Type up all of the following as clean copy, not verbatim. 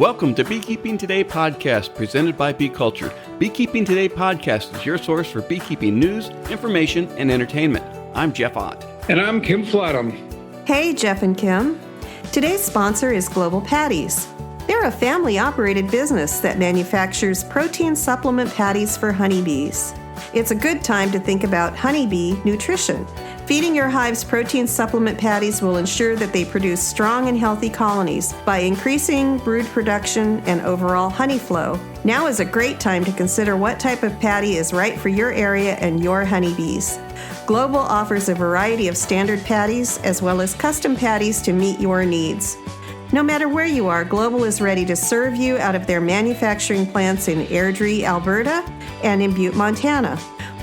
Welcome to Beekeeping Today podcast presented by Bee Culture. Beekeeping Today podcast is your source for beekeeping news, information, and entertainment. I'm Jeff Ott. And I'm Kim Flatham. Hey, Jeff and Kim. Today's sponsor is Global Patties. They're a family-operated business that manufactures protein supplement patties for honeybees. It's a good time to think about honeybee nutrition. Feeding your hives protein supplement patties will ensure that they produce strong and healthy colonies by increasing brood production and overall honey flow. Now is a great time to consider what type of patty is right for your area and your honeybees. Global offers a variety of standard patties as well as custom patties to meet your needs. No matter where you are, Global is ready to serve you out of their manufacturing plants in Airdrie, Alberta, and in Butte, Montana,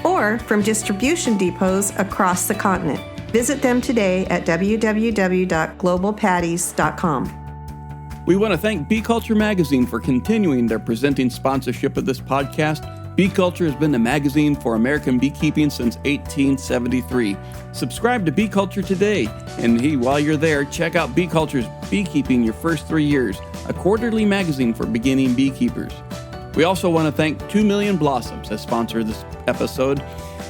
or from distribution depots across the continent. Visit them today at www.globalpatties.com. We want to thank Bee Culture Magazine for continuing their presenting sponsorship of this podcast. Bee Culture has been the magazine for American beekeeping since 1873. Subscribe to Bee Culture today, and while you're there, check out Bee Culture's Beekeeping Your First 3 Years, a quarterly magazine for beginning beekeepers. We also want to thank 2 Million Blossoms as sponsor of this episode.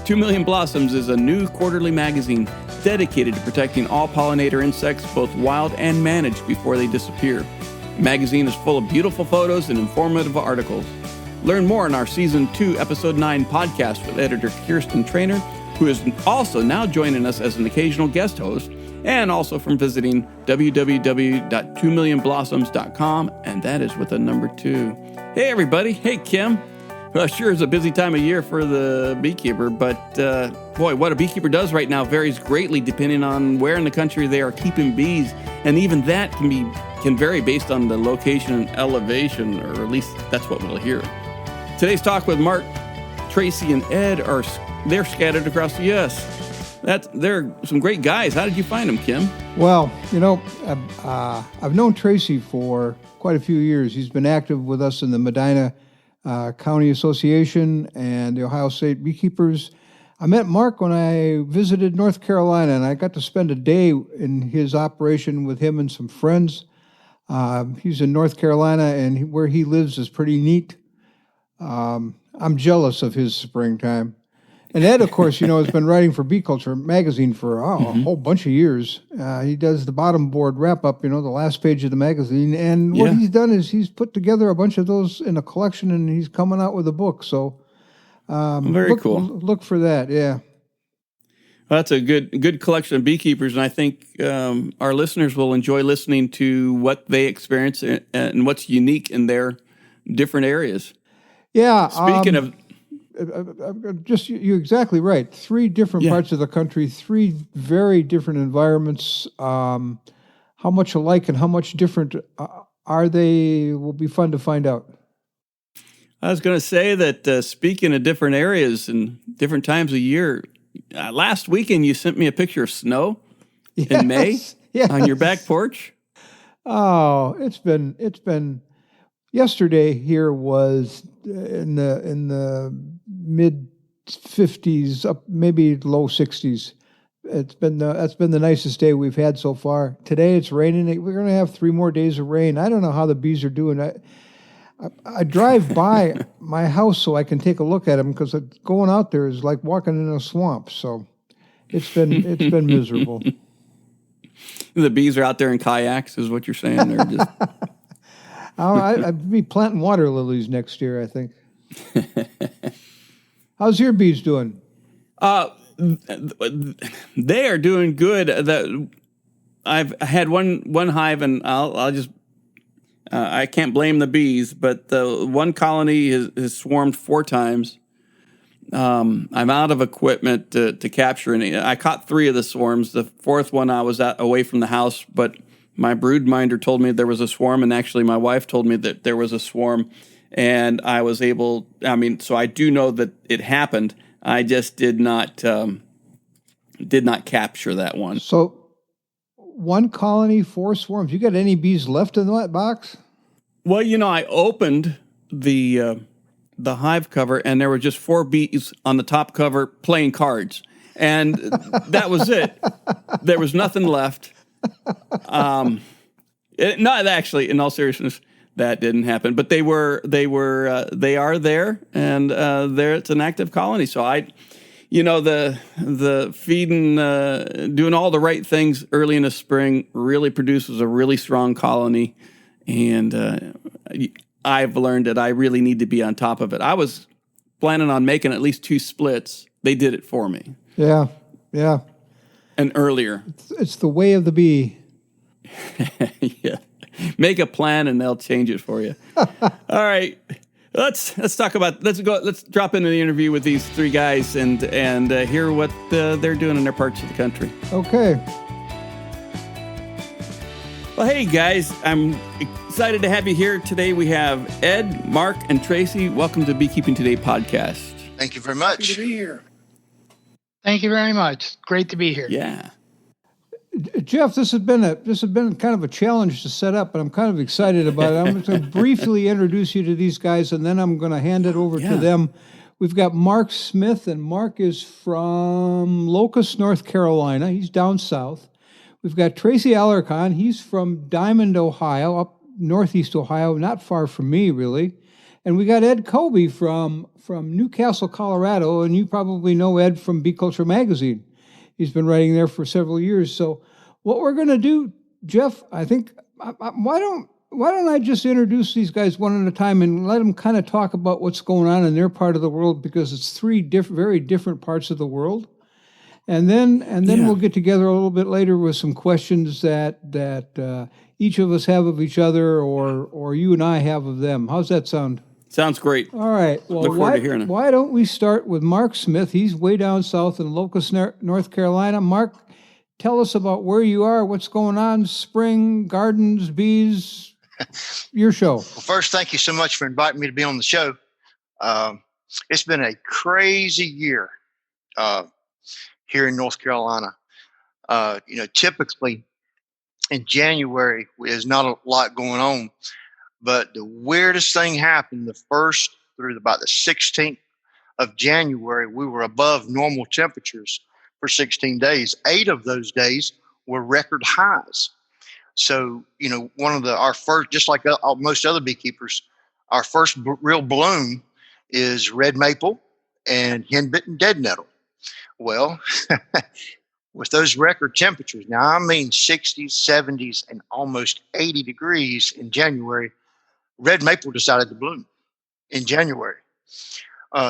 2 Million Blossoms is a new quarterly magazine dedicated to protecting all pollinator insects, both wild and managed, before they disappear. The magazine is full of beautiful photos and informative articles. Learn more in our Season 2, Episode 9 podcast with editor Kirsten Trainer, who is also now joining us as an occasional guest host, and also from visiting www.2millionblossoms.com, and that is with a number 2. Hey, everybody. Hey, Kim. Well, sure is a busy time of year for the beekeeper, but boy, what a beekeeper does right now varies greatly depending on where in the country they are keeping bees, and even that can vary based on the location and elevation, or at least that's what we'll hear. Today's talk with Mark, Tracy, and Ed they're scattered across the U.S. They're some great guys. How did you find them, Kim? Well, I've known Tracy for quite a few years. He's been active with us in the Medina County Association and the Ohio State Beekeepers. I met Mark when I visited North Carolina, and I got to spend a day in his operation with him and some friends. He's in North Carolina, and where he lives is pretty neat. I'm jealous of his springtime. And Ed, of course, has been writing for Bee Culture magazine for a whole bunch of years. He does the bottom board wrap-up, the last page of the magazine. And what he's done is he's put together a bunch of those in a collection, and he's coming out with a book. So very cool. Look for that, yeah. Well, that's a good collection of beekeepers, and I think our listeners will enjoy listening to what they experience and what's unique in their different areas. Yeah. Speaking of... you're exactly right. 3 different parts of the country, 3 very different environments. How much alike and how much different are they will be fun to find out. I was going to say that speaking of different areas and different times of year, last weekend you sent me a picture of snow in May on your back porch. Oh, it's been. Yesterday here was in the mid 50s, up maybe low 60s. That's been the nicest day we've had so far. Today it's raining. We're going to have 3 more days of rain. I don't know how the bees are doing. I drive by my house so I can take a look at them, because going out there is like walking in a swamp. So it's been miserable. The bees are out there in kayaks, is what you're saying? They're just. I'd be planting water lilies next year, I think. How's your bees doing? They are doing good. I've had one hive, and I'll just I can't blame the bees, but the one colony has swarmed 4 times. I'm out of equipment to capture any. I caught 3 of the swarms. The 4th one I was away from the house, but my brood minder told me there was a swarm, and actually my wife told me that there was a swarm, and I was able, so I do know that it happened. I just did not capture that one. So 1 colony, 4 swarms. You got any bees left in that box? Well, I opened the hive cover, and there were just 4 bees on the top cover playing cards, and that was it. There was nothing left. Not actually, in all seriousness, that didn't happen. But they are there, and there it's an active colony. So the feeding, doing all the right things early in the spring really produces a really strong colony. And I've learned that I really need to be on top of it. I was planning on making at least 2 splits. They did it for me. Yeah. And earlier. It's the way of the bee. Yeah. Make a plan and they'll change it for you. All right. Let's drop into the interview with these 3 guys and hear what they're doing in their parts of the country. Okay. Well, hey guys, I'm excited to have you here today. We have Ed, Mark, and Tracy. Welcome to Beekeeping Today podcast. Thank you very much. Happy to be here. Thank you very much. Great to be here. Yeah. Jeff, this has been kind of a challenge to set up, but I'm kind of excited about it. I'm just going to briefly introduce you to these guys, and then I'm going to hand it over to them. We've got Mark Smith, and Mark is from Locust, North Carolina. He's down south. We've got Tracy Alarcon. He's from Diamond, Ohio, up northeast Ohio, not far from me, really. And we got Ed Colby from Newcastle, Colorado, and you probably know Ed from Bee Culture Magazine. He's been writing there for several years. So what we're going to do, Jeff, I think, why don't I just introduce these guys one at a time and let them kind of talk about what's going on in their part of the world, because it's 3 very different parts of the world. And then we'll get together a little bit later with some questions that each of us have of each other, or you and I have of them. How's that sound? Sounds great. All right. Well, look forward to hearing it. Why don't we start with Mark Smith? He's way down south in Locust, North Carolina. Mark, tell us about where you are, what's going on, spring, gardens, bees, your show. Well, first, thank you so much for inviting me to be on the show. It's been a crazy year here in North Carolina. Typically in January, there's not a lot going on. But the weirdest thing happened the 1st through about the 16th of January. We were above normal temperatures for 16 days. 8 of those days were record highs. So, our first, just like most other beekeepers, our first real bloom is red maple and henbitten dead nettle. Well, with those record temperatures, now I mean 60s, 70s, and almost 80 degrees in January, red maple decided to bloom in January.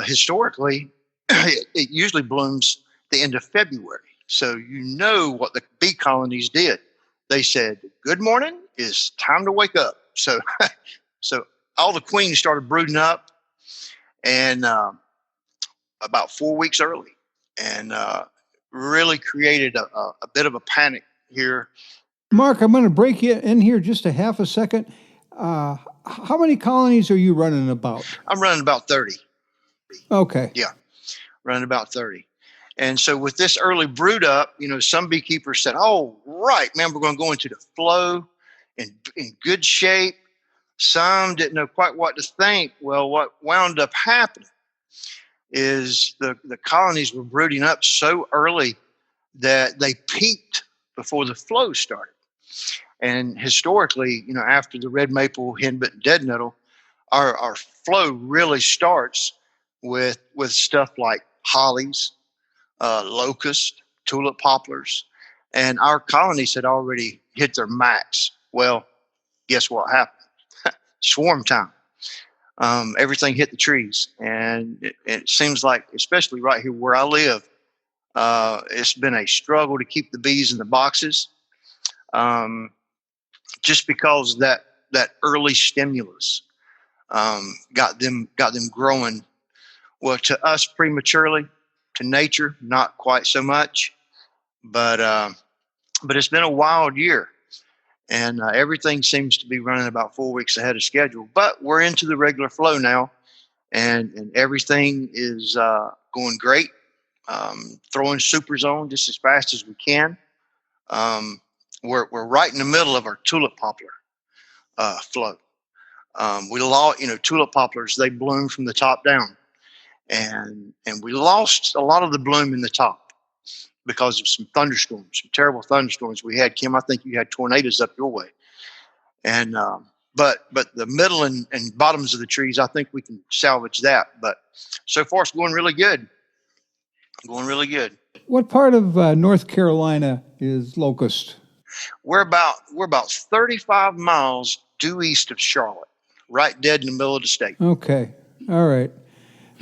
Historically, it usually blooms the end of February. So what the bee colonies did. They said, good morning, it's time to wake up. So all the queens started brooding up, and about 4 weeks early, and really created a bit of a panic here. Mark, I'm going to break you in here just a half a second. How many colonies are you running about? I'm running about 30. Okay. Yeah, running about 30. And so with this early brood up, some beekeepers said, oh, right, man, we're going to go into the flow in good shape. Some didn't know quite what to think. Well, what wound up happening is the colonies were brooding up so early that they peaked before the flow started. And historically, after the red maple, henbitten, dead nettle, our flow really starts with stuff like hollies, locust, tulip poplars, and our colonies had already hit their max. Well, guess what happened? Swarm time. Everything hit the trees, and it seems like, especially right here where I live, it's been a struggle to keep the bees in the boxes. Just because that early stimulus got them growing. Well, to us prematurely, to nature not quite so much, but it's been a wild year, and everything seems to be running about 4 weeks ahead of schedule. But we're into the regular flow now, and everything is going great. Throwing supers on just as fast as we can. We're right in the middle of our tulip poplar flow. Tulip poplars, they bloom from the top down, and we lost a lot of the bloom in the top because of some thunderstorms, some terrible thunderstorms we had. Kim, I think you had tornadoes up your way, but the middle and bottoms of the trees, I think we can salvage that. But so far, it's going really good. Going really good. What part of North Carolina is Locust? We're about 35 miles due east of Charlotte, right dead in the middle of the state. Okay, all right.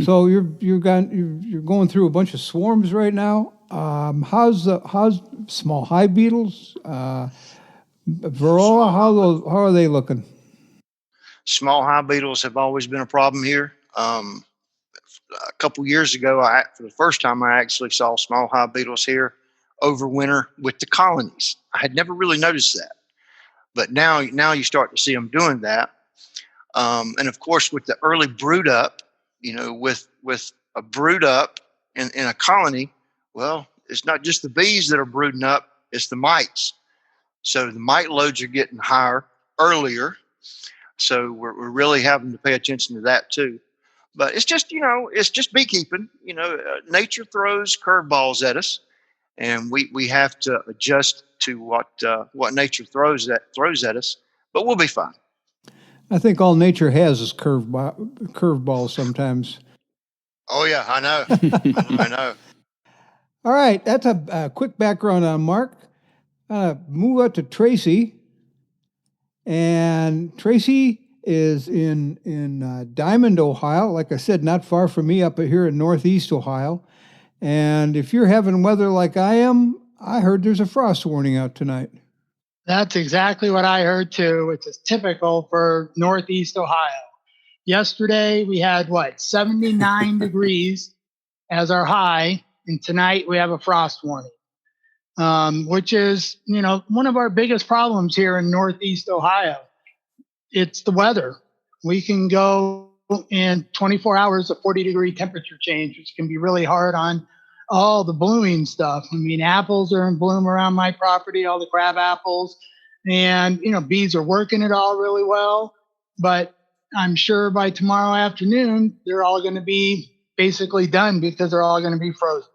So you're going through a bunch of swarms right now. How's small hive beetles, varroa? How are they looking? Small hive beetles have always been a problem here. A couple years ago, for the first time, I actually saw small hive beetles here overwinter with the colonies. I had never really noticed that, but now you start to see them doing that. And of course, with the early brood up, with a brood up in a colony, well, it's not just the bees that are brooding up, it's the mites. So the mite loads are getting higher earlier. So we're really having to pay attention to that too. But it's just beekeeping. Nature throws curveballs at us, and we have to adjust to what nature throws at us. But we'll be fine. I think all nature has is curveballs sometimes. Oh yeah, I know. I know. All right, that's a quick background on Mark. Move up to Tracy, and Tracy is in Diamond, Ohio. Like I said, not far from me up here in Northeast Ohio. And if you're having weather like I am, I heard there's a frost warning out tonight. That's exactly what I heard too, which is typical for Northeast Ohio. Yesterday we had 79 degrees as our high, and tonight we have a frost warning, which is one of our biggest problems here in Northeast Ohio. It's the weather. We can go in 24 hours of 40-degree temperature change, which can be really hard on all the blooming stuff. I mean, apples are in bloom around my property, all the crab apples, and bees are working it all really well. But I'm sure by tomorrow afternoon, they're all going to be basically done because they're all going to be frozen.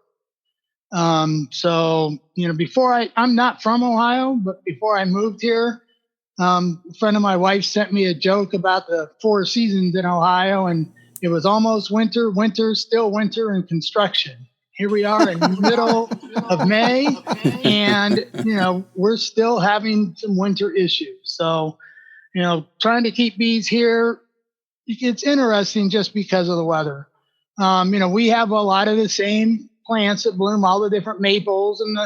So before I'm not from Ohio, but before I moved here, a friend of my wife sent me a joke about the 4 seasons in Ohio, and it was almost winter, still winter, and construction. Here we are in the middle of May, and we're still having some winter issues. So, trying to keep bees here, it's interesting just because of the weather. We have a lot of the same plants that bloom, all the different maples and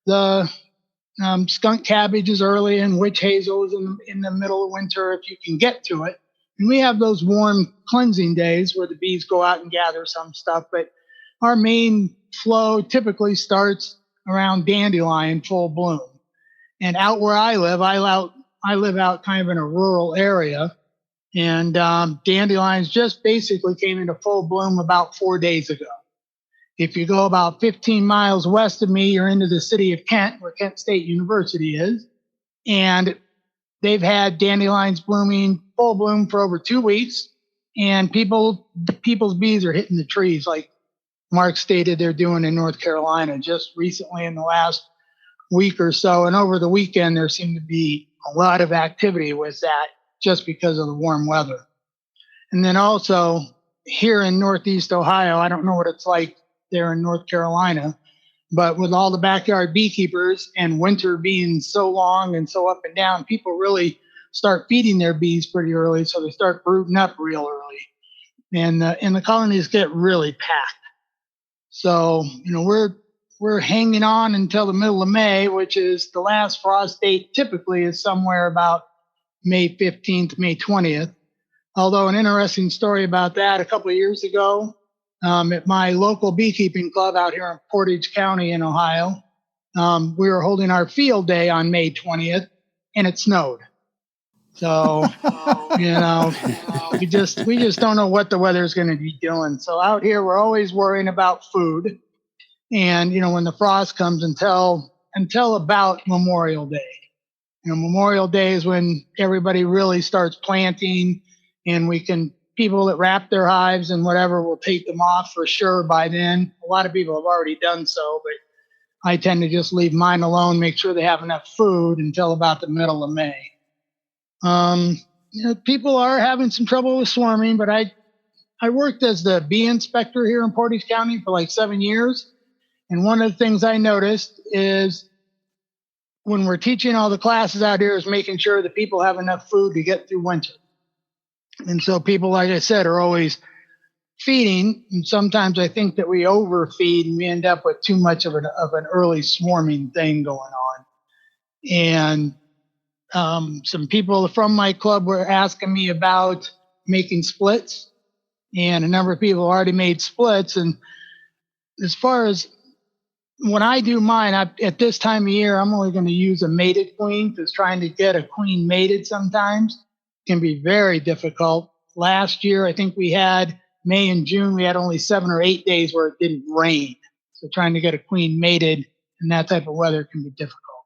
the skunk cabbage is early, and witch hazel is in the middle of winter if you can get to it. And we have those warm cleansing days where the bees go out and gather some stuff. But our main flow typically starts around dandelion full bloom. And out where I live out kind of in a rural area. And dandelions just basically came into full bloom about 4 days ago. If you go about 15 miles west of me, you're into the city of Kent, where Kent State University is. And they've had dandelions blooming full bloom for over 2 weeks. And people's bees are hitting the trees like Mark stated they're doing in North Carolina just recently in the last week or so. And over the weekend, there seemed to be a lot of activity with that just because of the warm weather. And then also here in Northeast Ohio, I don't know what it's like there in North Carolina, but with all the backyard beekeepers and winter being so long and so up and down, people really start feeding their bees pretty early. So they start brooding up real early, and the colonies get really packed. So, we're hanging on until the middle of May, which is the last frost date typically is somewhere about May 15th, May 20th. Although an interesting story about that, a couple of years ago, at my local beekeeping club out here in Portage County in Ohio, we were holding our field day on May 20th, and it snowed. So, we just don't know what the weather is going to be doing. So out here, we're always worrying about food. And, when the frost comes until about Memorial Day. Memorial Day is when everybody really starts planting, and people that wrap their hives and whatever will take them off for sure by then. A lot of people have already done so, but I tend to just leave mine alone, make sure they have enough food until about the middle of May. people are having some trouble with swarming, but I worked as the bee inspector here in Portage County for like 7 years. And one of the things I noticed is when we're teaching all the classes out here is making sure that people have enough food to get through winter. And so people, like I said, are always feeding. And sometimes I think that we overfeed and we end up with too much of an early swarming thing going on. And some people from my club were asking me about making splits. And a number of people already made splits. And as far as when I do mine, at this time of year, I'm only going to use a mated queen because trying to get a queen mated sometimes can be very difficult. Last year, I think we had May and June, we had only 7 or 8 days where it didn't rain. So trying to get a queen mated in that type of weather can be difficult.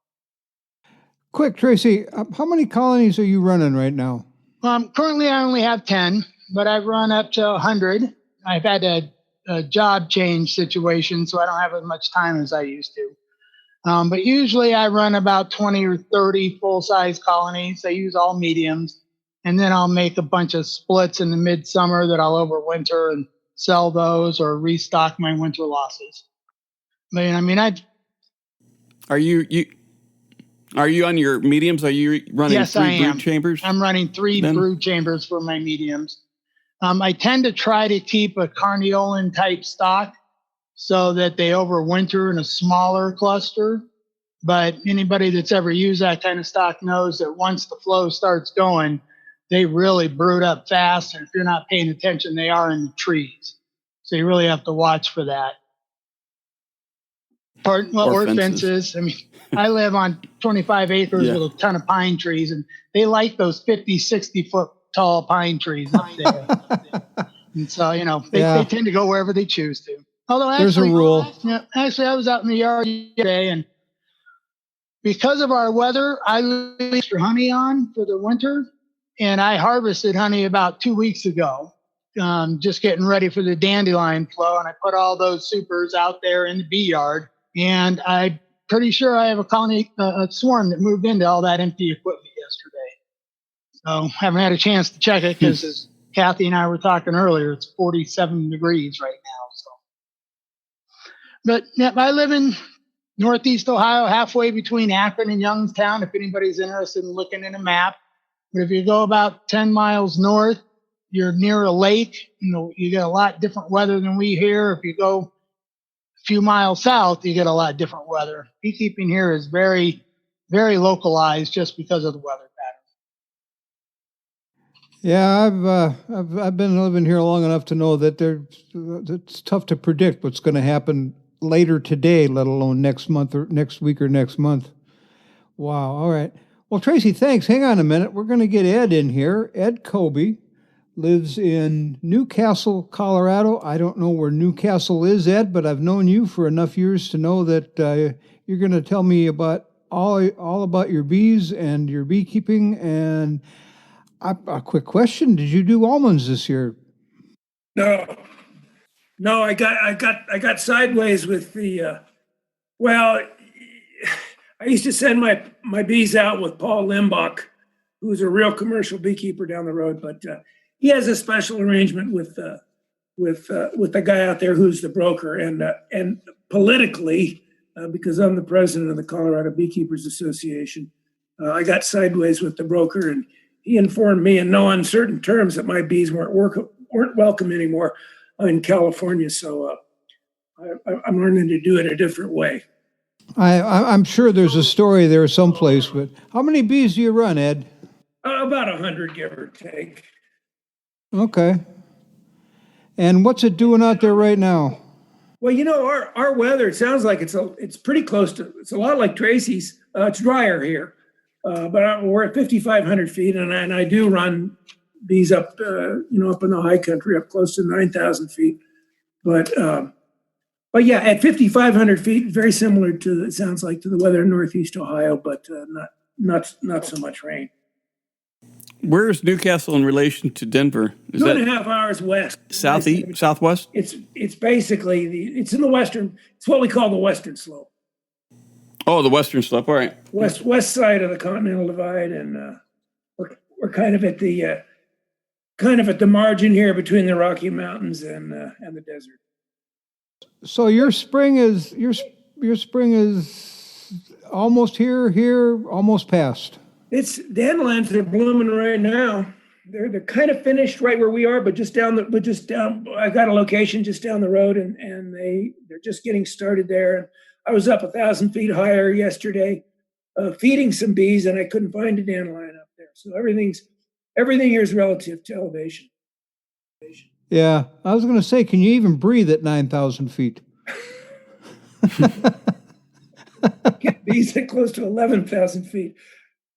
Quick, Tracy, how many colonies are you running right now? Currently, I only have 10, but I've run up to 100. I've had a job change situation, so I don't have as much time as I used to. But usually I run about 20 or 30 full-size colonies. I use all mediums. And then I'll make a bunch of splits in the midsummer that I'll overwinter and sell those or restock my winter losses. But, I mean, Are you on your mediums? Are you running yes, 3 I am. brood chambers? I'm running 3 brood chambers for my mediums. I tend to try to keep a carniolan type stock so that they overwinter in a smaller cluster. But anybody that's ever used that kind of stock knows that once the flow starts going, they really brood up fast. And if you're not paying attention, they are in the trees. So you really have to watch for that. Or fences. I mean, I live on 25 acres with a ton of pine trees, and they like those 50, 60-foot tall pine trees up there. And so, they tend to go wherever they choose to. Although actually, there's a rule. I was out in the yard today, and because of our weather, I leave extra honey on for the winter, and I harvested honey about 2 weeks ago, just getting ready for the dandelion flow, and I put all those supers out there in the bee yard, and I'm pretty sure I have a swarm that moved into all that empty equipment yesterday. So haven't had a chance to check it because as Kathy and I were talking earlier, it's 47 degrees right now. So, but I live in Northeast Ohio, halfway between Akron and Youngstown, if anybody's interested in looking at a map. But if you go about 10 miles north, you're near a lake. You get a lot different weather than we here. If you go a few miles south, you get a lot different weather. Beekeeping here is very, very localized just because of the weather pattern. Yeah, I've been living here long enough to know that it's tough to predict what's going to happen later today, let alone next month or next week or next month. Wow. All right. Well, Tracy, thanks. Hang on a minute. We're going to get Ed in here. Ed Kobe lives in Newcastle, Colorado. I don't know where Newcastle is, Ed, but I've known you for enough years to know that you're going to tell me about all about your bees and your beekeeping. And a quick question: did you do almonds this year? No, I got sideways with the. Well, I used to send my bees out with Paul Limbach, who's a real commercial beekeeper down the road, but he has a special arrangement with the guy out there who's the broker, and politically, because I'm the president of the Colorado Beekeepers Association, I got sideways with the broker, and he informed me in no uncertain terms that my bees weren't welcome anymore in California. So I'm learning to do it a different way. I'm sure there's a story there someplace, but how many bees do you run, Ed? About 100, give or take. Okay. And what's it doing out there right now? Well, our weather, it sounds like it's pretty close to, it's a lot like Tracy's. It's drier here, but we're at 5,500 feet, and I do run bees up, up in the high country, up close to 9,000 feet. But yeah, at 5,500 feet, very similar to, it sounds like, to the weather in Northeast Ohio, but not so much rain. Where's Newcastle in relation to Denver? Is 2.5 hours west. Southeast, southwest? It's basically it's in the western. It's what we call the western slope. Oh, the western slope. All right. West side of the Continental Divide, and we're kind of at the margin here between the Rocky Mountains and the desert. So your spring is almost here, almost past. It's dandelions are blooming right now. They're kind of finished right where we are, but just down. I got a location just down the road, and they're just getting started there. And I was up 1,000 feet higher yesterday, feeding some bees, and I couldn't find a dandelion up there. So everything here is relative to elevation. Yeah, I was going to say, can you even breathe at 9,000 feet? Get bees at close to 11,000 feet,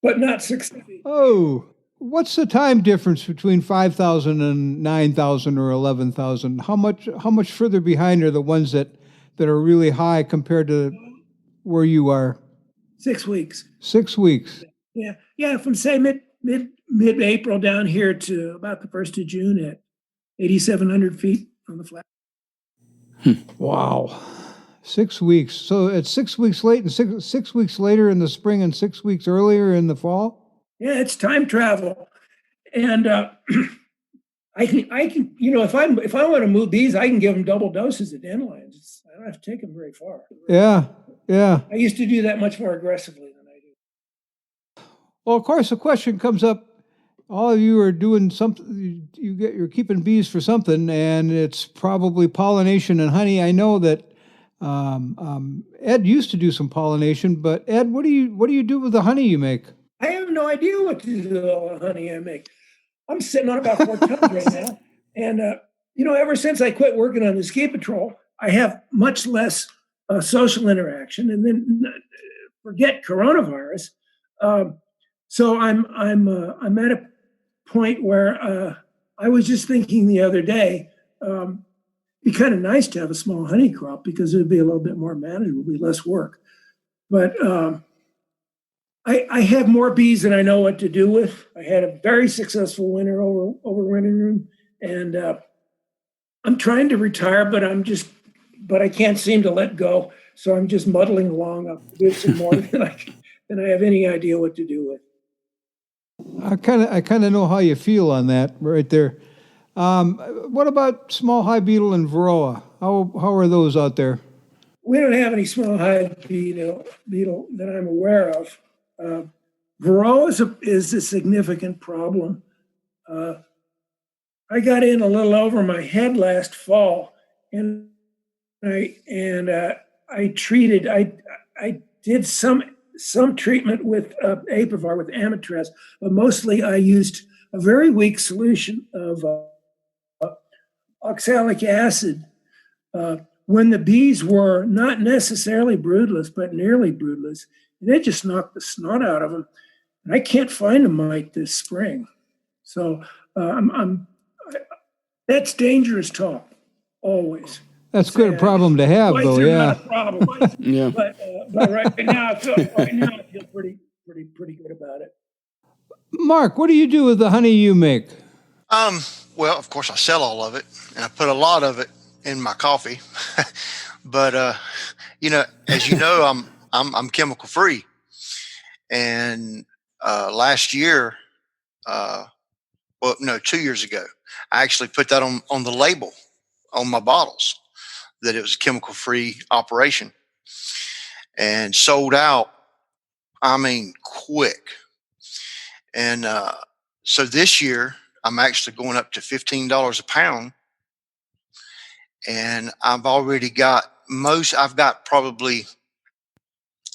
but not 60 feet. Oh, what's the time difference between 5,000 and 9,000 or 11,000? How much further behind are the ones that are really high compared to where you are? 6 weeks. 6 weeks. Yeah. From say mid-April down here to about the 1st of June at 8,700 feet on the flat. Wow. 6 weeks. So it's 6 weeks late and 6 weeks later in the spring and 6 weeks earlier in the fall? Yeah, it's time travel. And I can, if I want to move bees, I can give them double doses of dandelions. I don't have to take them very far. Yeah. I used to do that much more aggressively than I do. Well, of course, the question comes up. All of you are doing something. You're keeping bees for something, and it's probably pollination and honey. I know that Ed used to do some pollination, but Ed, what do you do with the honey you make? I have no idea what to do with all the honey I make. I'm sitting on about 4 tons right now, and ever since I quit working on the ski patrol, I have much less social interaction, and then forget coronavirus. So I'm at a point where I was just thinking the other day, it'd be kind of nice to have a small honey crop because it would be a little bit more manageable, be less work. But I have more bees than I know what to do with. I had a very successful winter overwintering, and I'm trying to retire, but I can't seem to let go. So I'm just muddling along. I'll do some more than I have any idea what to do with. I kind of know how you feel on that right there. What about small hive beetle and varroa? How are those out there? We don't have any small hive beetle that I'm aware of. Varroa is a significant problem. I got in a little over my head last fall, and I did some treatment with Apivar, with Amitraz, but mostly I used a very weak solution of oxalic acid when the bees were not necessarily broodless, but nearly broodless. And it just knocked the snot out of them. And I can't find a mite this spring. So that's dangerous talk, always. That's good problem to have, though. Yeah. Not a problem. Yeah. But right now I feel pretty good about it. Mark, what do you do with the honey you make? Well, of course, I sell all of it, and I put a lot of it in my coffee. But as you know, I'm chemical free, and last year, 2 years ago, I actually put that on the label on my bottles that it was a chemical free operation, and sold out. I mean, quick. And so this year, I'm actually going up to $15 a pound, and I've already got I've got probably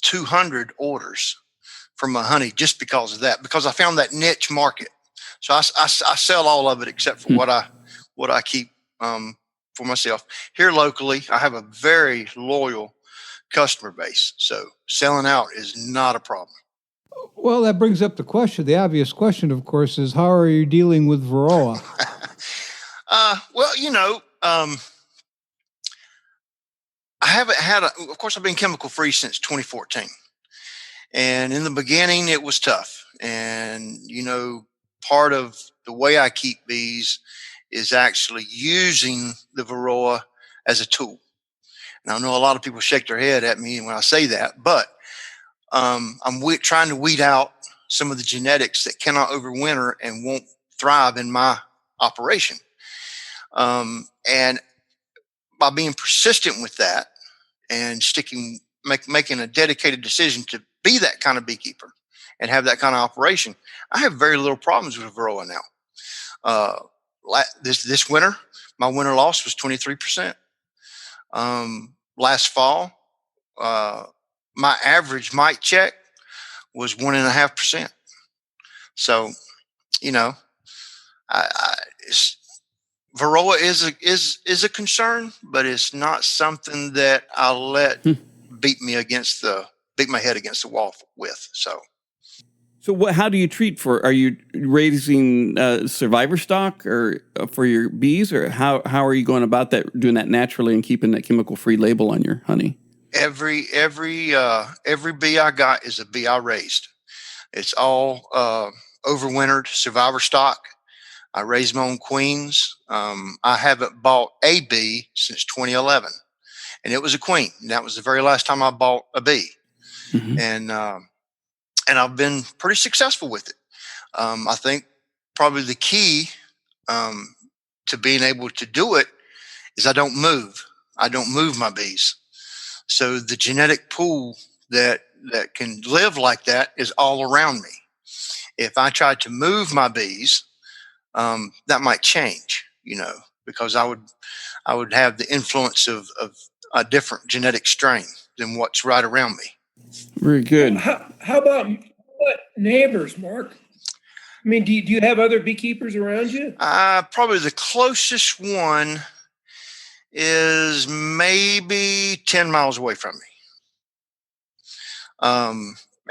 200 orders for my honey just because of that, because I found that niche market. So I sell all of it except for what I keep for myself. Here locally, I have a very loyal customer base, so selling out is not a problem. Well, that brings up the obvious question, of course, is how are you dealing with varroa? I haven't had of course, I've been chemical free since 2014. And in the beginning, it was tough. And, part of the way I keep bees is actually using the varroa as a tool. And I know a lot of people shake their head at me when I say that, but I'm trying to weed out some of the genetics that cannot overwinter and won't thrive in my operation. And by being persistent with that and making a dedicated decision to be that kind of beekeeper and have that kind of operation, I have very little problems with varroa now. This winter, my winter loss was 23%. Last fall, my average mite check was 1.5%. So, varroa is a concern, but it's not something that I'll let beat my head against the wall with. So how do you treat are you raising survivor stock or for your bees, or how are you going about that, doing that naturally and keeping that chemical-free label on your honey? Every bee I got is a bee I raised. It's all overwintered survivor stock. I raise my own queens. I haven't bought a bee since 2011, and it was a queen. And that was the very last time I bought a bee. Mm-hmm. And I've been pretty successful with it. I think probably the key to being able to do it is I don't move. I don't move my bees. So the genetic pool that can live like that is all around me. If I tried to move my bees, that might change, because I would have the influence of a different genetic strain than what's right around me. Very good. How about neighbors, Mark? I mean, do you have other beekeepers around you? Probably the closest one is maybe 10 miles away from me.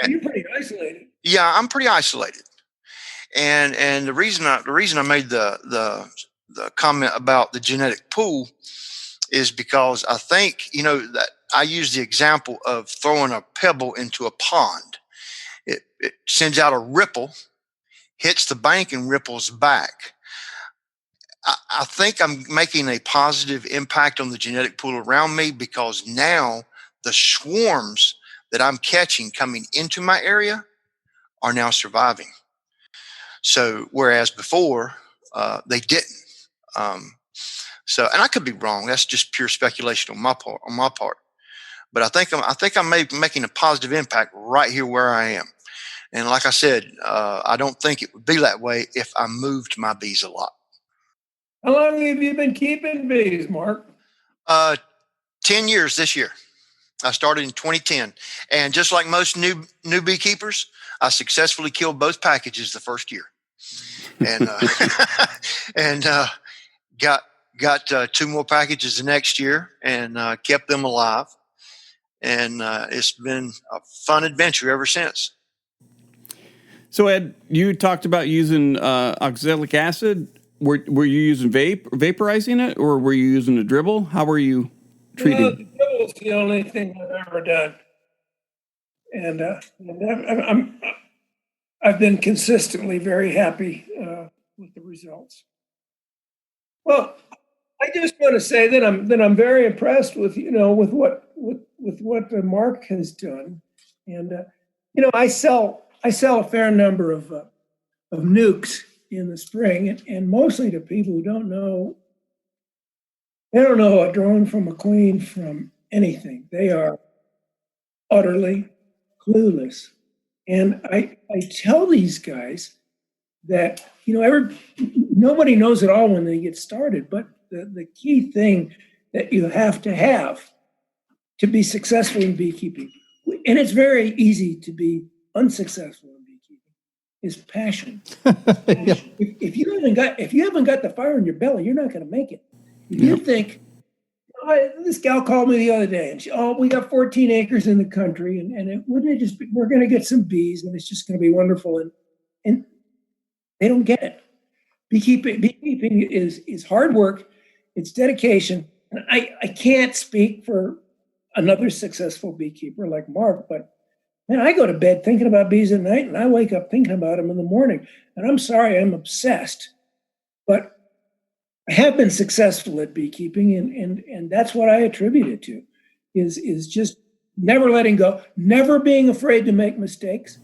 You're pretty isolated. Yeah, I'm pretty isolated. And the reason I made the comment about the genetic pool is because I think, that I use the example of throwing a pebble into a pond. It sends out a ripple, hits the bank, and ripples back. I think I'm making a positive impact on the genetic pool around me, because now the swarms that I'm catching coming into my area are now surviving. So whereas before they didn't. And I could be wrong. That's just pure speculation on my part. But I think I'm making a positive impact right here where I am. And like I said, I don't think it would be that way if I moved my bees a lot. How long have you been keeping bees, Mark? 10 years this year. I started in 2010. And just like most new beekeepers, I successfully killed both packages the first year. And got 2 more packages the next year, and kept them alive. And it's been a fun adventure ever since. So Ed, you talked about using oxalic acid. Were you using vaporizing it, or were you using a dribble? How were you treating? The dribble is the only thing I've ever done, and I've been consistently very happy with the results. Well, I just want to say that I'm very impressed with what Mark has done, and I sell a fair number of nukes in the spring, and mostly to people who don't know. They don't know a drone from a queen from anything. They are utterly clueless, and I tell these guys that nobody knows it all when they get started, but the key thing that you have to be successful in beekeeping, and it's very easy to be unsuccessful in beekeeping, is passion. Yeah. If you haven't got the fire in your belly, you're not going to make it. If you think, this gal called me the other day, and we got 14 acres in the country, and we're going to get some bees, and it's just going to be wonderful, and they don't get it. Beekeeping is hard work. It's dedication. And I can't speak for another successful beekeeper like Mark, but man, I go to bed thinking about bees at night, and I wake up thinking about them in the morning. And I'm sorry, I'm obsessed, but I have been successful at beekeeping, and that's what I attribute it to, is just never letting go, never being afraid to make mistakes.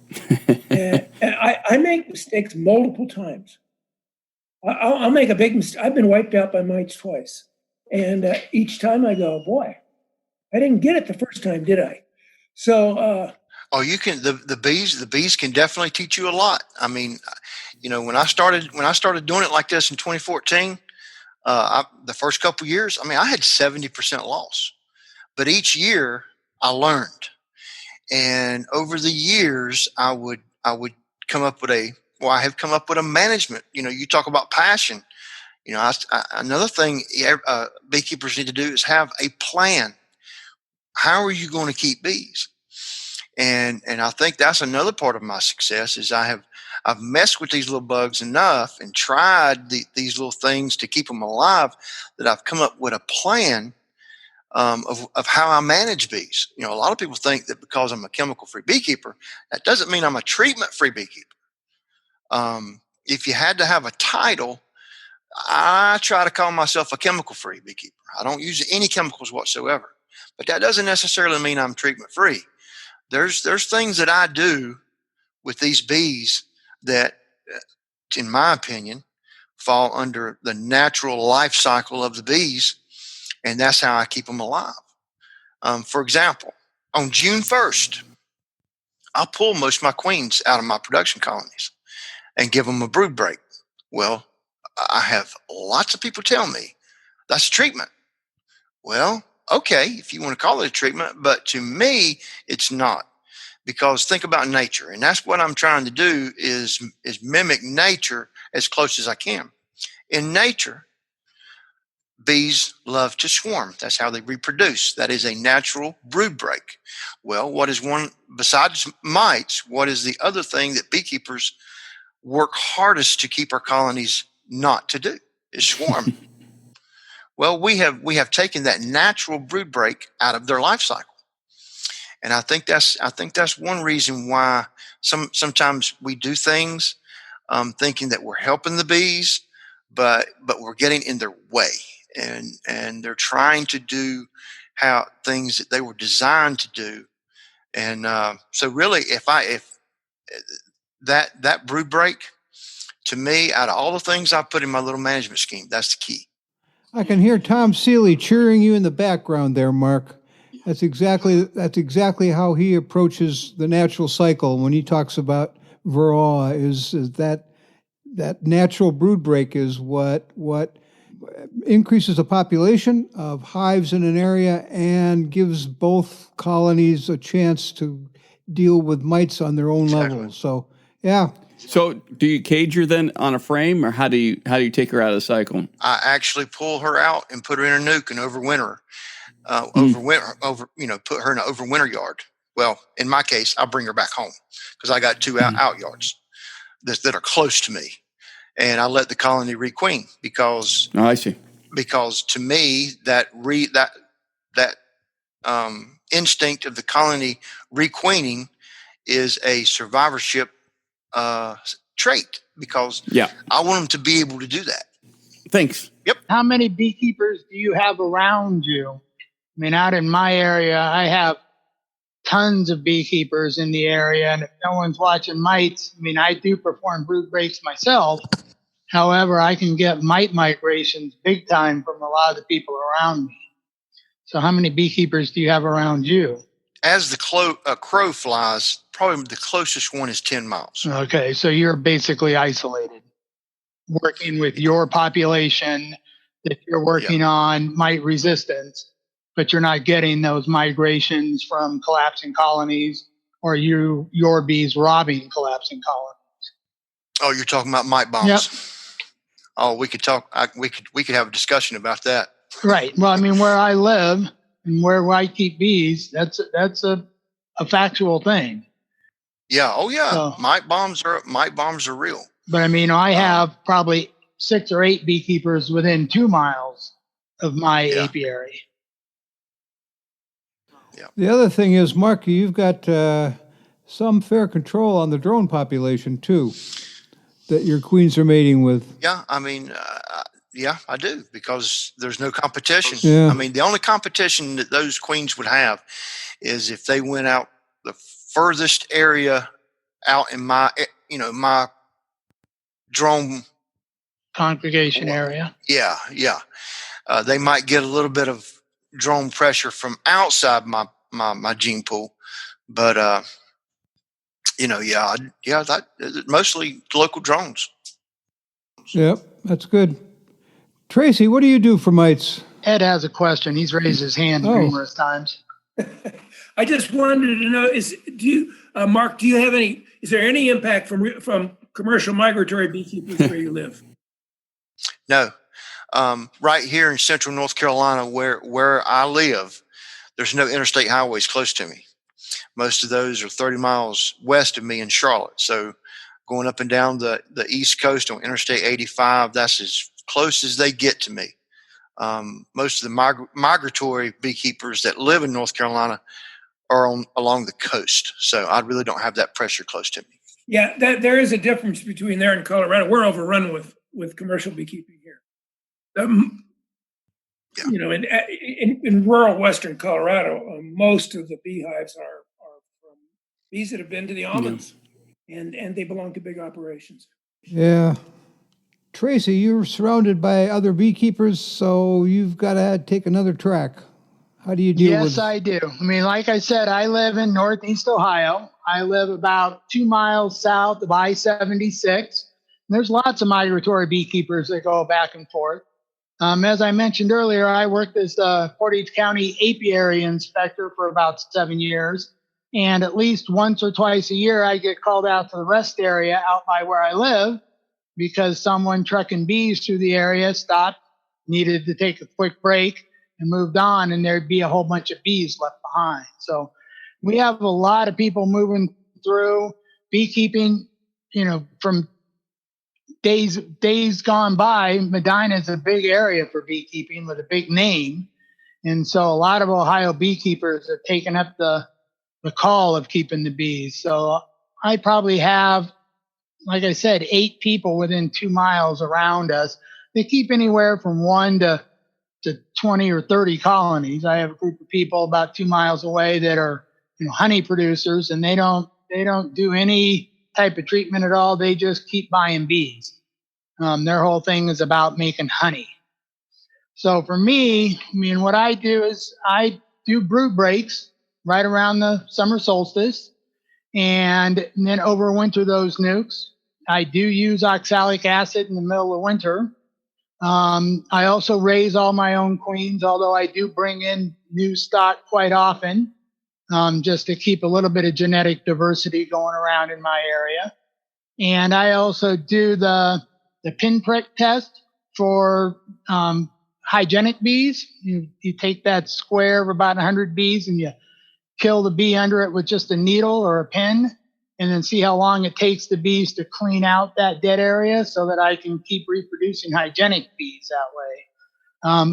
And I make mistakes multiple times. I'll make a big mistake. I've been wiped out by mites twice. And each time I go, boy, I didn't get it the first time, did I? So, you can, the bees can definitely teach you a lot. I mean, when I started doing it like this in 2014, the first couple of years, I mean, I had 70% loss, but each year I learned. And over the years, I would come up with I have come up with a management. You talk about passion. Another thing beekeepers need to do is have a plan. How are you going to keep bees? And I think that's another part of my success is I've messed with these little bugs enough and tried these little things to keep them alive that I've come up with a plan of how I manage bees. A lot of people think that because I'm a chemical-free beekeeper, that doesn't mean I'm a treatment-free beekeeper. If you had to have a title, I try to call myself a chemical-free beekeeper. I don't use any chemicals whatsoever, but that doesn't necessarily mean I'm treatment-free. There's things that I do with these bees that, in my opinion, fall under the natural life cycle of the bees, and that's how I keep them alive. For example, on June 1st, I'll pull most of my queens out of my production colonies and give them a brood break. Well, I have lots of people tell me that's treatment. Well, okay, if you want to call it a treatment, but to me, it's not. Because think about nature, and that's what I'm trying to do is mimic nature as close as I can. In nature, bees love to swarm. That's how they reproduce. That is a natural brood break. Well, what is one, besides mites, what is the other thing that beekeepers work hardest to keep our colonies not to do? Is swarm. Well, we have taken that natural brood break out of their life cycle. And I think that's one reason why sometimes we do things thinking that we're helping the bees, but we're getting in their way, and they're trying to do how things that they were designed to do. And so really, if that brood break, to me, out of all the things I put in my little management scheme, that's the key. I can hear Tom Seeley cheering you in the background there, Mark. That's exactly how he approaches the natural cycle when he talks about varroa. Is that natural brood break is what increases the population of hives in an area and gives both colonies a chance to deal with mites on their own level. So, yeah. So do you cage her then on a frame, or how do you take her out of the cycle? I actually pull her out and put her in a nuke and overwinter her. Put her in an overwinter yard. Well, in my case, I'll bring her back home because I got two out yards that are close to me, and I let the colony requeen because. Oh, I see. Because to me, that instinct of the colony requeening is a survivorship trait because I want them to be able to do that. Thanks. Yep. How many beekeepers do you have around you? I mean, out in my area, I have tons of beekeepers in the area, and if no one's watching mites, I mean, I do perform brood breaks myself. However, I can get mite migrations big time from a lot of the people around me. So how many beekeepers do you have around you? As the crow flies, probably the closest one is 10 miles. Okay, so you're basically isolated, working with your population that you're working on mite resistance, but you're not getting those migrations from collapsing colonies or your bees robbing collapsing colonies. Oh, you're talking about mite bombs. Yep. Oh, we could talk. We could have a discussion about that. Right. Well, I mean, where I live and where I keep bees, that's a factual thing. Yeah. Oh, yeah. So, mite bombs are real. But I mean, I have probably 6 or 8 beekeepers within 2 miles of my apiary. Yeah. The other thing is, Mark, you've got some fair control on the drone population too, that your queens are mating with. Yeah, I mean, Yeah, I do, because there's no competition. Yeah. I mean, the only competition that those queens would have is if they went out the furthest area out in my drone Congregation area. Yeah. They might get a little bit of drone pressure from outside my gene pool, but that mostly local drones. Yep, that's good. Tracy, what do you do for mites? Ed has a question. He's raised his hand numerous times. I just wanted to know: Mark, do you have any? Is there any impact from commercial migratory beekeepers where you live? No, right here in central North Carolina, where I live, there's no interstate highways close to me. Most of those are 30 miles west of me in Charlotte. So going up and down the East Coast on Interstate 85, that's as close as they get to me. Most of the migratory beekeepers that live in North Carolina are along the coast. So I really don't have that pressure close to me. Yeah, there is a difference between there and Colorado. We're overrun with commercial beekeeping here. In rural western Colorado, most of the beehives are from bees that have been to the almonds, and they belong to big operations. Yeah. Tracy, you're surrounded by other beekeepers, so you've got to take another track. How do you deal with... Yes, I do. I mean, like I said, I live in Northeast Ohio. I live about 2 miles south of I-76. There's lots of migratory beekeepers that go back and forth. As I mentioned earlier, I worked as the Portage County apiary inspector for about 7 years. And at least once or twice a year, I get called out to the rest area out by where I live because someone trucking bees through the area stopped, needed to take a quick break, and moved on, and there'd be a whole bunch of bees left behind. So we have a lot of people moving through beekeeping, from days gone by. Medina is a big area for beekeeping with a big name. And so a lot of Ohio beekeepers have taken up the call of keeping the bees. So I probably have, like I said, 8 people within 2 miles around us. They keep anywhere from 1 to 20 or 30 colonies. I have a group of people about 2 miles away that are honey producers, and they don't do any type of treatment at all. They just keep buying bees. Their whole thing is about making honey. So for me, what I do is I do brood breaks right around the summer solstice, and then overwinter those nukes. I do use oxalic acid in the middle of winter. I also raise all my own queens, although I do bring in new stock quite often, just to keep a little bit of genetic diversity going around in my area. And I also do the pinprick test for hygienic bees. You take that square of about 100 bees and you kill the bee under it with just a needle or a pin, and then see how long it takes the bees to clean out that dead area so that I can keep reproducing hygienic bees that way.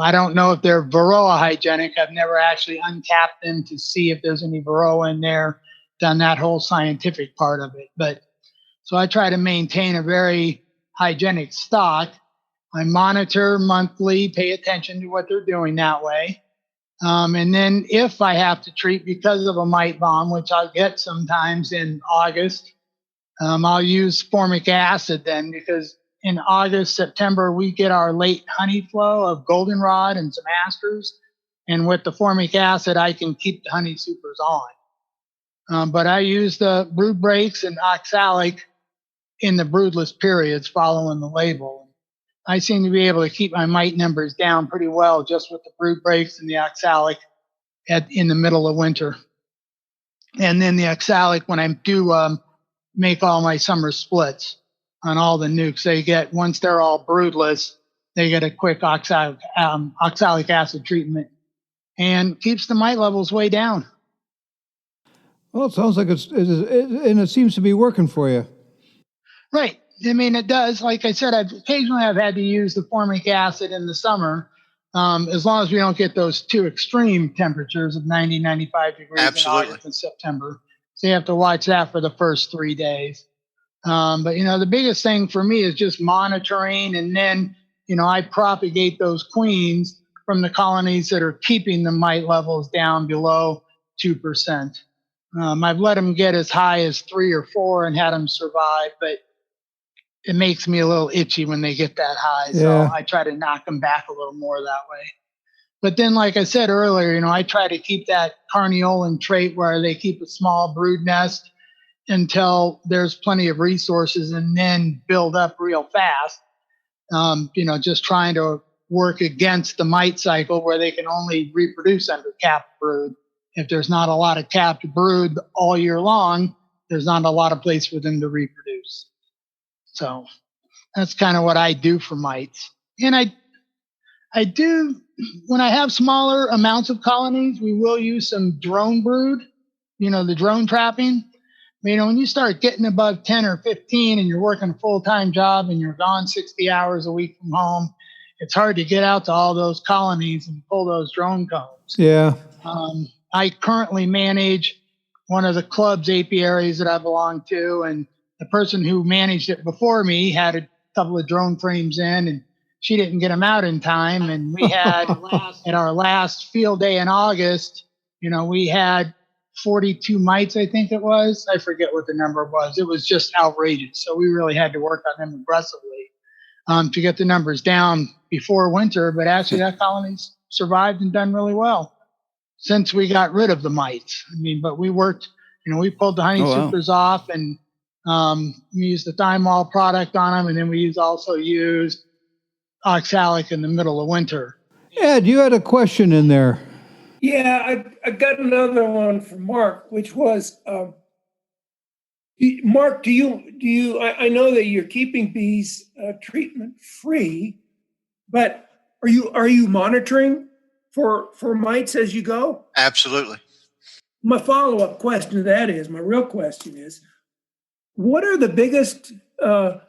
I don't know if they're varroa hygienic. I've never actually uncapped them to see if there's any varroa in there, done that whole scientific part of it. But so I try to maintain a very hygienic stock. I monitor monthly, pay attention to what they're doing that way. And then if I have to treat because of a mite bomb, which I'll get sometimes in August, I'll use formic acid then, because in August, September, we get our late honey flow of goldenrod and some asters. And with the formic acid, I can keep the honey supers on. But I use the brood breaks and oxalic in the broodless periods following the label. I seem to be able to keep my mite numbers down pretty well just with the brood breaks and the oxalic in the middle of winter. And then the oxalic, when I do make all my summer splits on all the nukes, they get, once they're all broodless, they get a quick oxalic acid treatment and keeps the mite levels way down. Well, it sounds like and it seems to be working for you. Right. It does. Like I said, I've had to use the formic acid in the summer, as long as we don't get those too extreme temperatures of 90, 95 degrees Absolutely. in August and September. So you have to watch that for the first 3 days. But the biggest thing for me is just monitoring. And then I propagate those queens from the colonies that are keeping the mite levels down below 2%. I've let them get as high as 3 or 4 and had them survive, but it makes me a little itchy when they get that high. Yeah. So I try to knock them back a little more that way. But then, like I said earlier, I try to keep that carniolan trait where they keep a small brood nest until there's plenty of resources and then build up real fast. Just trying to work against the mite cycle where they can only reproduce under capped brood. If there's not a lot of capped brood all year long, there's not a lot of place for them to reproduce. So that's kind of what I do for mites. And I do, when I have smaller amounts of colonies, we will use some drone brood, the drone trapping. When you start getting above 10 or 15 and you're working a full-time job and you're gone 60 hours a week from home, it's hard to get out to all those colonies and pull those drone combs. Yeah. I currently manage one of the club's apiaries that I belong to, and the person who managed it before me had a couple of drone frames in, and she didn't get them out in time. And we had, at our last field day in August, we had 42 mites, I think it was. I forget what the number was. It was just outrageous. So we really had to work on them aggressively to get the numbers down before winter. But actually, that colony's survived and done really well since we got rid of the mites. But we worked, we pulled the honey supers off, and we used the thymol product on them. And then we also used oxalic in the middle of winter. Ed, you had a question in there. Yeah, I got another one from Mark, which was, Mark, do you? I know that you're keeping bees treatment free, but are you monitoring for mites as you go? Absolutely. My follow-up question to that is, my real question is, what are the biggest mite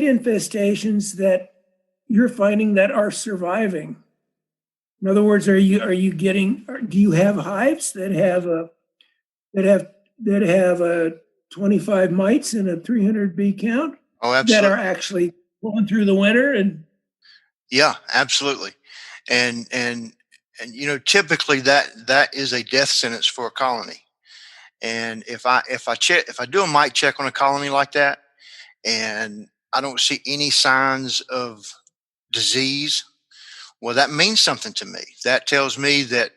infestations that you're finding that are surviving? In other words, do you have hives that have a 25 mites and a 300 bee count? Oh, absolutely. That are actually going through the winter? And yeah, absolutely. And typically that is a death sentence for a colony. And if I do a mite check on a colony like that, and I don't see any signs of disease, well, that means something to me. That tells me that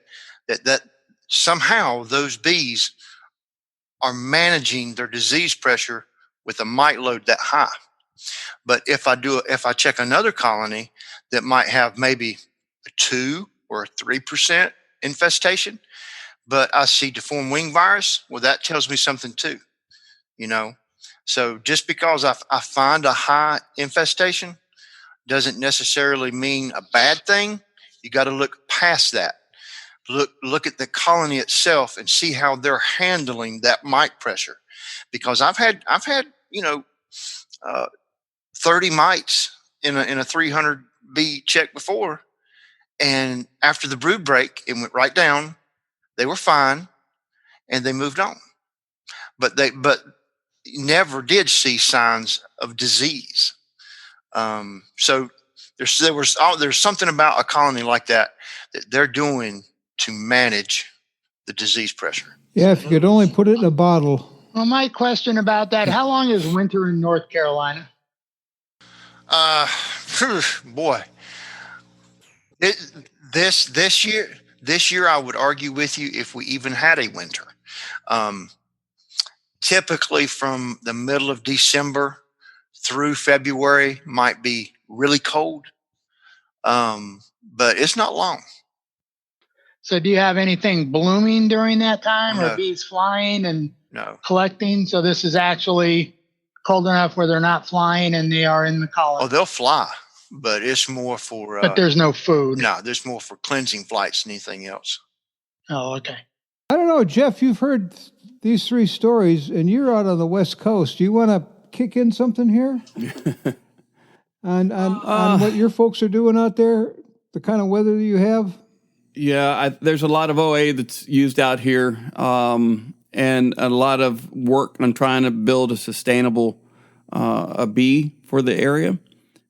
somehow those bees are managing their disease pressure with a mite load that high. But if I check another colony that might have maybe a 2 or a 3% infestation, but I see deformed wing virus, well, that tells me something too. So just because I find a high infestation doesn't necessarily mean a bad thing. You got to look past that. Look at the colony itself and see how they're handling that mite pressure. Because I've had 30 mites in a 300 bee check before, and after the brood break, it went right down. They were fine, and they moved on. But never did see signs of disease. So there's something about a colony like that they're doing to manage the disease pressure. Yeah, if you could only put it in a bottle. Well, my question about that, how long is winter in North Carolina? Boy, this year I would argue with you if we even had a winter. Typically from the middle of December through February might be really cold, but it's not long. So do you have anything blooming during that time? No. Or bees flying and No. collecting? So this is actually cold enough where they're not flying and they are in the colony. Oh, they'll fly, but it's more for... but there's no food. No, there's more for cleansing flights than anything else. Oh, okay. I don't know, Jeff, you've heard these 3 stories, and you're out on the West Coast. Do you want to kick in something here? on what your folks are doing out there, the kind of weather that you have? Yeah, there's a lot of OA that's used out here, and a lot of work on trying to build a sustainable a bee for the area.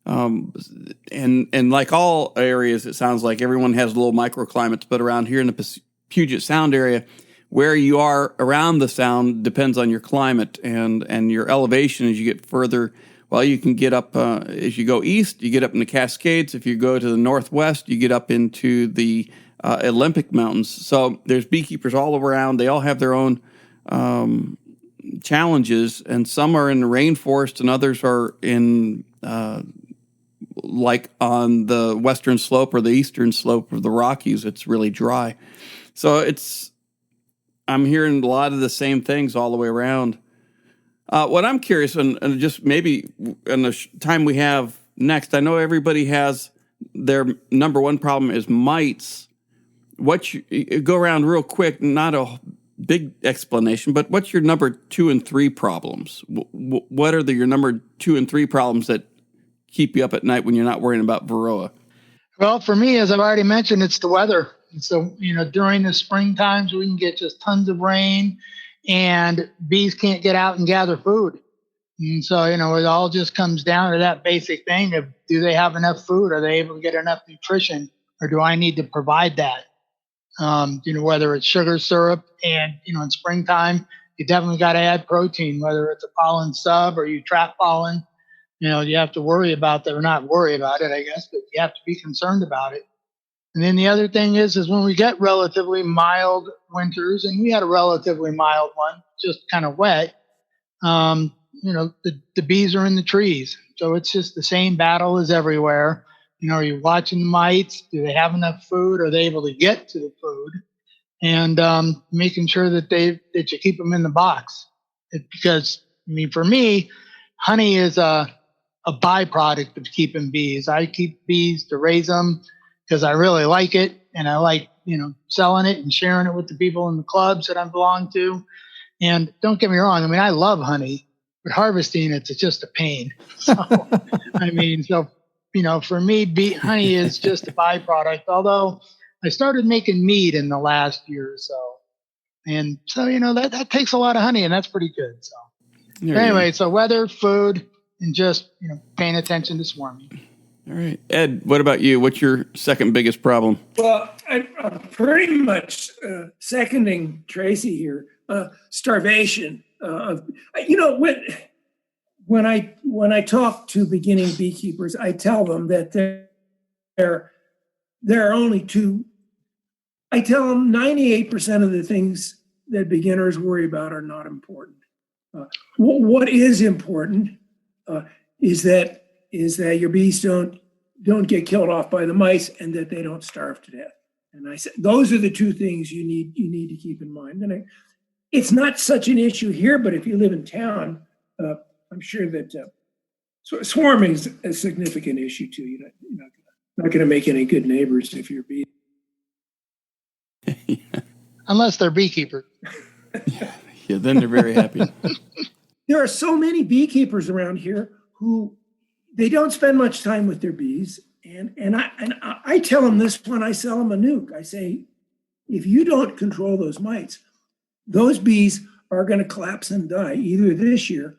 And like all areas, it sounds like everyone has little microclimates, but around here in the Puget Sound area, where you are around the sound depends on your climate and your elevation as you get further. Well, you can get up, as you go east, you get up in the Cascades. If you go to the northwest, you get up into the Olympic Mountains. So there's beekeepers all around. They all have their own challenges, and some are in the rainforest and others are in like on the western slope or the eastern slope of the Rockies. It's really dry. So I'm hearing a lot of the same things all the way around. What I'm curious, and just maybe in the time we have next, I know everybody has their number one problem is mites. Go around real quick, not a big explanation, but what's your number 2 and 3 problems? What are your number 2 and 3 problems that keep you up at night when you're not worrying about varroa? Well, for me, as I've already mentioned, it's the weather. So, during the spring times, we can get just tons of rain and bees can't get out and gather food. And so, it all just comes down to that basic thing of, do they have enough food? Are they able to get enough nutrition? Or do I need to provide that? Whether it's sugar syrup and, in springtime, you definitely got to add protein, whether it's a pollen sub or you trap pollen. You have to worry about that, or not worry about it, I guess, but you have to be concerned about it. And then the other thing is when we get relatively mild winters, and we had a relatively mild one, just kind of wet, the bees are in the trees. So it's just the same battle as everywhere. Are you watching the mites? Do they have enough food? Are they able to get to the food? And making sure that you keep them in the box. Because, for me, honey is a byproduct of keeping bees. I keep bees to raise them because I really like it, and I like, selling it and sharing it with the people in the clubs that I belong to. And don't get me wrong, I love honey, but harvesting it's just a pain. So, for me, honey is just a byproduct, although I started making mead in the last year or so. And so, that takes a lot of honey, and that's pretty good. So anyway, so weather, food, and just, paying attention to swarming. All right. Ed, what about you? What's your second biggest problem? Well, I'm pretty much seconding Tracy here. Starvation. When I talk to beginning beekeepers, I tell them that there are only two. I tell them 98% of the things that beginners worry about are not important. What is important is that your bees don't get killed off by the mice, and that they don't starve to death. And I said those are the two things you need to keep in mind. And it's not such an issue here, but if you live in town, I'm sure that swarming is a significant issue too. You're not going to make any good neighbors if you're bees. Unless they're beekeepers. Yeah, then they're very happy. There are so many beekeepers around here who they don't spend much time with their bees, and I tell them this when I sell them a nuke. I say, if you don't control those mites, those bees are going to collapse and die either this year,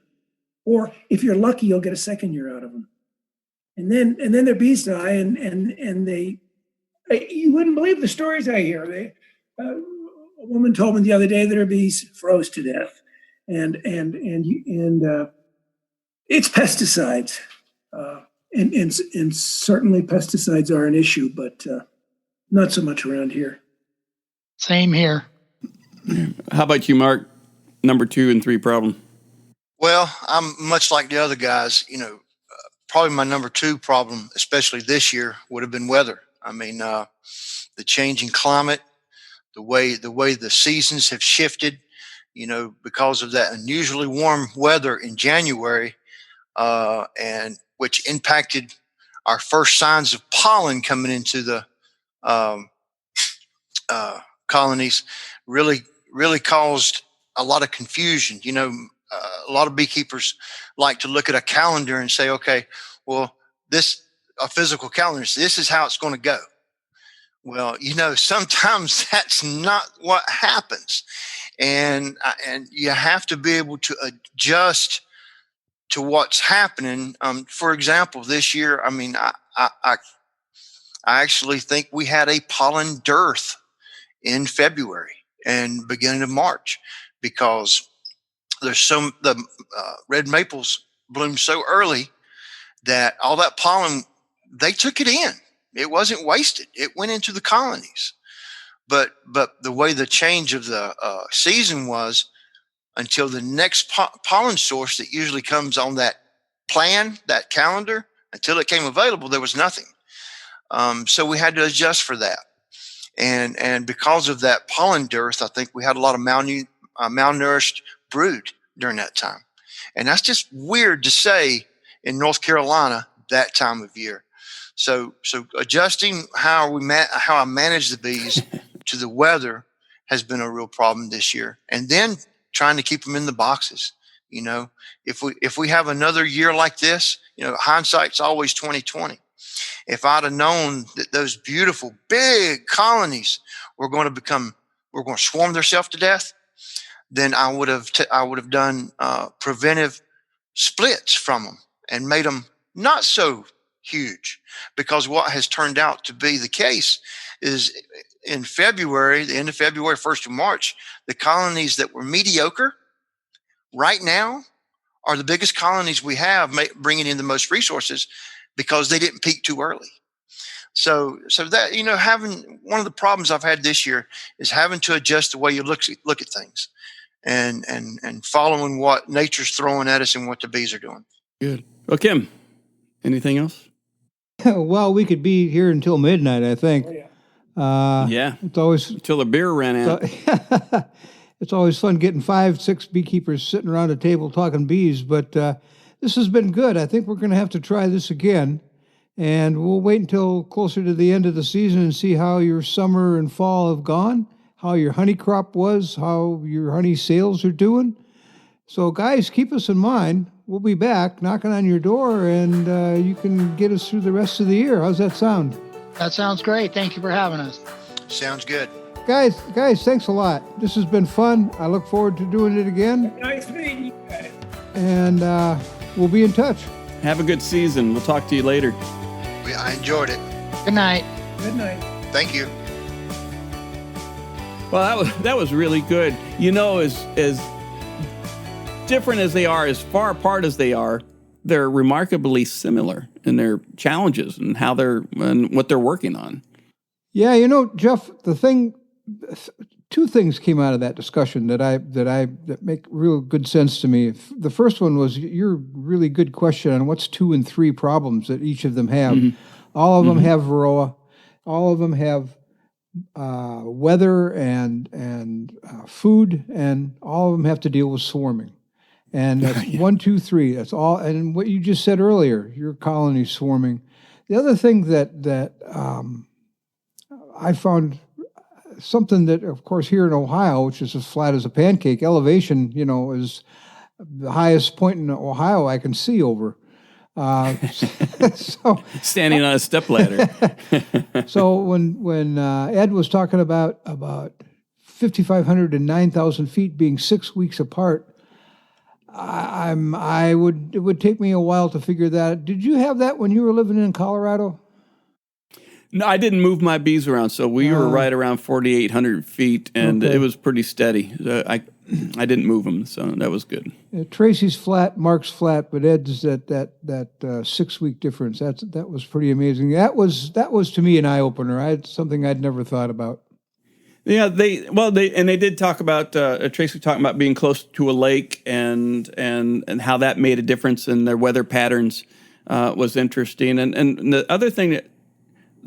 or if you're lucky, you'll get a second year out of them. And then their bees die, and they you wouldn't believe the stories I hear. A woman told me the other day that her bees froze to death, and it's pesticides, and certainly pesticides are an issue, but not so much around here. Same here. How about you, Mark? Number 2 and 3 problem. Well, I'm much like the other guys. Probably my number 2 problem, especially this year, would have been weather. The changing climate, the way the seasons have shifted, because of that unusually warm weather in January, and which impacted our first signs of pollen coming into the colonies, really caused a lot of confusion. A lot of beekeepers like to look at a calendar and say, okay, well, a physical calendar, this is how it's going to go. Well, sometimes that's not what happens. And you have to be able to adjust to what's happening. For example, this year, I mean, I actually think we had a pollen dearth in February and beginning of March because the red maples bloom so early that all that pollen, they took it in. It wasn't wasted. It went into the colonies. But the way the change of the season was, until the next pollen source that usually comes on that plan, that calendar, until it came available, there was nothing. So we had to adjust for that. And because of that pollen dearth, I think we had a lot of malnourished brood during that time. And that's just weird to say in North Carolina that time of year. So adjusting how I manage the bees to the weather has been a real problem this year. And then trying to keep them in the boxes. You know, if we have another year like this, you know, hindsight's always 2020. If I'd have known that those beautiful big colonies were going to swarm themselves to death, then I would have done preventive splits from them and made them not so huge. Because what has turned out to be the case is in February, the end of February, 1st of March, the colonies that were mediocre right now are the biggest colonies we have, bringing in the most resources because they didn't peak too early. So that, you know, having one of the problems I've had this year is having to adjust the way you look at things and following what nature's throwing at us and what the bees are doing. Good. Well, Kim, anything else? Well, we could be here until midnight, I think. Oh, yeah. Yeah. It's always Until the beer ran out. it's always fun getting 5-6 beekeepers sitting around a table talking bees, but this has been good. I think we're going to have to try this again, and we'll wait until closer to the end of the season and see how your summer and fall have gone, how your honey crop was, how your honey sales are doing. So, guys, keep us in mind. We'll be back knocking on your door, and you can get us through the rest of the year. How's that sound? That sounds great. Thank you for having us. Sounds good. Guys, thanks a lot. This has been fun. I look forward to doing it again. Nice meeting you guys. And we'll be in touch. Have a good season. We'll talk to you later. I enjoyed it. Good night. Good night. Thank you. Well, that was really good. You know, as different as they are, as far apart as they are, they're remarkably similar in their challenges and and what they're working on. Yeah, you know, Jeff, two things came out of that discussion that make real good sense to me. The first one was your really good question on what's 2 and 3 problems that each of them have. Mm-hmm. All of them have varroa. All of them have weather and food, and all of them have to deal with swarming. And that's 1, 2, 3. That's all. And what you just said earlier, your colony swarming. The other thing that I found, something that, of course, here in Ohio, which is as flat as a pancake, elevation, you know, is the highest point in Ohio I can see over. So standing on a stepladder. So when Ed was talking about 5,500 and 9,000 feet being 6 weeks apart, it would take me a while to figure that. Did you have that when you were living in Colorado? No, I didn't move my bees around, so we were right around 4,800 feet, and it was pretty steady. I didn't move them, so that was good. Tracy's flat, Mark's flat, but Ed's that 6 week difference. That was pretty amazing. That was to me an eye opener. Something I'd never thought about. Yeah, they did talk about Tracy talking about being close to a lake and how that made a difference in their weather patterns was interesting. And the other thing that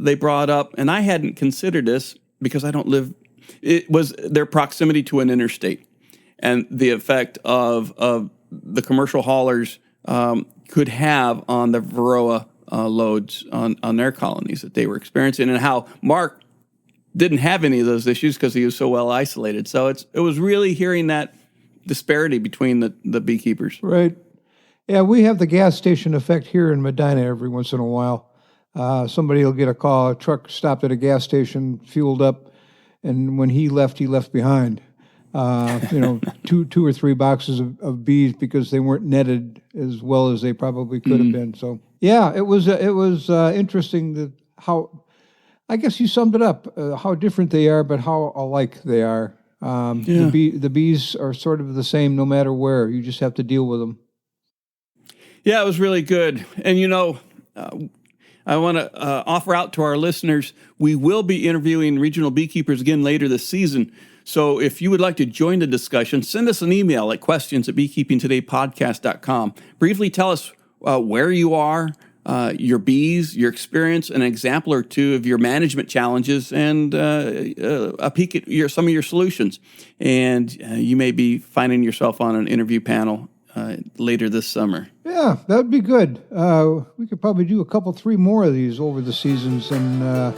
they brought up, and I hadn't considered this because I don't live, it was their proximity to an interstate and the effect of the commercial haulers could have on the varroa loads on their colonies that they were experiencing, and how Mark didn't have any of those issues because he was so well isolated. So it was really hearing that disparity between the beekeepers. Right. Yeah, we have the gas station effect here in Medina every once in a while. Somebody will get a call, a truck stopped at a gas station, fueled up, and when he left behind. two or three boxes of bees because they weren't netted as well as they probably could have been. So yeah, it was interesting that how, I guess you summed it up, how different they are, but how alike they are. The bees are sort of the same no matter where. You just have to deal with them. Yeah, it was really good. And, I want to offer out to our listeners, we will be interviewing regional beekeepers again later this season. So if you would like to join the discussion, send us an email at questions@beekeepingtodaypodcast.com. Briefly tell us where you are, your bees, your experience, an example or two of your management challenges, and a peek at some of your solutions. And you may be finding yourself on an interview panel later this summer. Yeah, that would be good. We could probably do three more of these over the seasons and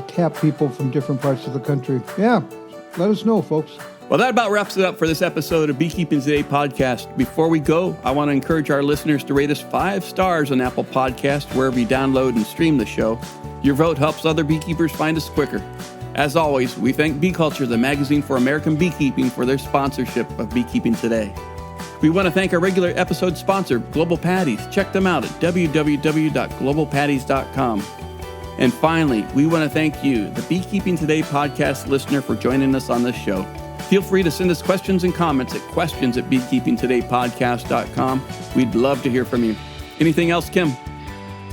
tap people from different parts of the country. Yeah, let us know, folks. Well, that about wraps it up for this episode of Beekeeping Today podcast. Before we go, I want to encourage our listeners to rate us 5 stars on Apple Podcasts, wherever you download and stream the show. Your vote helps other beekeepers find us quicker. As always, we thank Bee Culture, the magazine for American beekeeping, for their sponsorship of Beekeeping Today. We want to thank our regular episode sponsor, Global Patties. Check them out at www.globalpatties.com. And finally, we want to thank you, the Beekeeping Today podcast listener, for joining us on this show. Feel free to send us questions and comments at questions@beekeepingtodaypodcast.com. We'd love to hear from you. Anything else, Kim?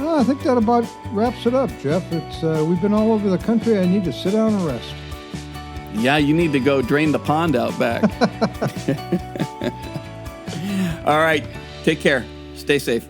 I think that about wraps it up, Jeff. We've been all over the country. I need to sit down and rest. Yeah, you need to go drain the pond out back. All right. Take care. Stay safe.